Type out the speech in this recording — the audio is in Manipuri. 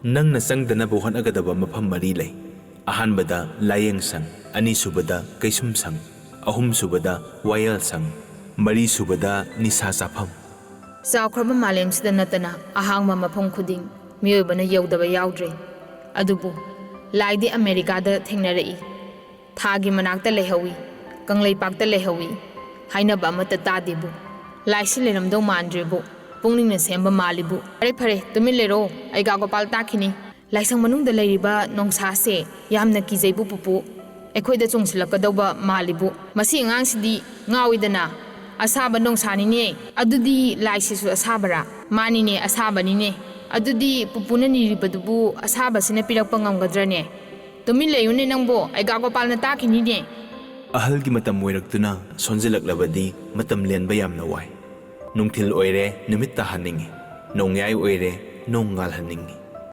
ꯅꯪꯅ ꯆꯪꯗꯅꯕ ꯍꯣꯠꯅꯒꯗꯕ ꯃꯐꯝ 4 ꯂꯩ꯫ ꯑꯍꯥꯟꯕꯗ ꯂꯥꯌꯦꯡꯁꯪ, ꯑꯅꯤꯁꯨꯕꯗ ꯀꯩꯁꯨꯝꯁꯪ, ꯑꯍꯨꯝꯁꯨꯕꯗ ꯋꯥꯌꯦꯜꯁꯪ, ꯃꯔꯤꯁꯨꯕꯗ ꯅꯤꯁꯥ ꯆꯥꯐꯝ꯫ ꯆꯥꯎꯈ꯭ꯔꯕ ꯃꯥꯂꯦꯝꯁꯤꯗ ꯅꯠꯇꯅ ꯑꯍꯥꯡꯕ ꯃꯐꯝ ꯈꯨꯗꯤꯡ ꯃꯤꯑꯣꯏꯕꯅ ꯌꯧꯗꯕ ꯌꯥꯎꯗ꯭ꯔꯦ꯫ ꯑꯗꯨꯕꯨ ꯂꯥꯏꯗꯤ ꯑꯃꯦꯔꯤꯀꯥꯗ ꯊꯦꯡꯅꯔꯛꯏ, ꯊꯥꯒꯤ ꯃꯅꯥꯛꯇ ꯂꯩꯍꯧꯏ, ꯀꯪꯂꯩꯄꯥꯛꯇ ꯂꯩꯍꯧꯏ ꯍꯥꯏꯅꯕ ꯑꯃꯠꯇ ꯇꯥꯗꯦꯕꯨ꯫ ꯂꯥꯏꯁꯤ ꯂꯩꯔꯝꯗꯧ ꯃꯥꯟꯗ꯭ꯔꯦꯕꯨ, ꯄꯨꯛꯅꯤꯡꯅ ꯁꯦꯝꯕ ꯃꯥꯜꯂꯤꯕꯨ꯫ ꯐꯔꯦ ꯐꯔꯦ, ꯇꯨꯃꯤꯟ ꯂꯩꯔꯣ, ꯑꯩꯒꯥ ꯒꯣꯄꯥꯜ ꯇꯥꯛꯈꯤꯅꯤ꯫ ꯂꯥꯏꯁꯪ ꯃꯅꯨꯡꯗ ꯂꯩꯔꯤꯕ ꯅꯣꯡꯁꯥꯁꯦ ꯌꯥꯝꯅ ꯀꯤꯖꯩꯕꯨ ꯄꯨꯄꯨ꯫ ꯑꯩꯈꯣꯏꯗ ꯆꯣꯡꯁꯤꯜꯂꯛꯀꯗꯧꯕ ꯃꯥꯜꯂꯤꯕꯨ꯫ ꯃꯁꯤ ꯑꯉꯥꯡꯁꯤꯗꯤ ꯉꯥꯎꯏꯗꯅ, ꯑꯁꯥꯕ ꯅꯣꯡꯁꯥꯅꯤꯅꯦ꯫ ꯑꯗꯨꯗꯤ ꯂꯥꯏꯁꯤꯁꯨ ꯑꯁꯥꯕꯔꯥ? ꯃꯥꯅꯤꯅꯦ, ꯑꯁꯥꯕꯅꯤꯅꯦ꯫ ꯑꯗꯨꯗꯤ ꯄꯨꯄꯨꯅ ꯅꯤꯔꯤꯕꯗꯨꯕꯨ ꯑꯁꯥꯕꯁꯤꯅ ꯄꯤꯔꯛꯄ ꯉꯝꯒꯗ꯭ꯔꯅꯦ? ꯇꯨꯃꯤꯟ ꯂꯩꯌꯨꯅꯦ ꯅꯪꯕꯣ, ꯑꯩꯒꯥ ꯒꯣꯄꯥꯜꯅ ꯇꯥꯛꯈꯤꯅꯤꯅꯦ꯫ ꯑꯍꯜꯒꯤ ꯃꯇꯝ ꯑꯣꯏꯔꯛꯇꯨꯅ ꯁꯣꯟꯖꯤꯜꯂꯛꯂꯕꯗꯤ ꯃꯇꯝ ꯂꯦꯟꯕ ꯌꯥꯝꯅ ꯋꯥꯏ꯫ ꯅꯨꯡꯊꯤꯜ ꯑꯣꯏꯔꯦ, ꯅꯨꯃꯤꯠ ꯇꯥꯍꯟꯅꯤꯡꯉꯤ꯫ ꯅꯣꯡꯌꯥꯏ ꯑꯣꯏꯔꯦ, ꯅꯣꯡ ꯉꯥꯜꯍꯟꯅꯤꯡꯉꯤ꯫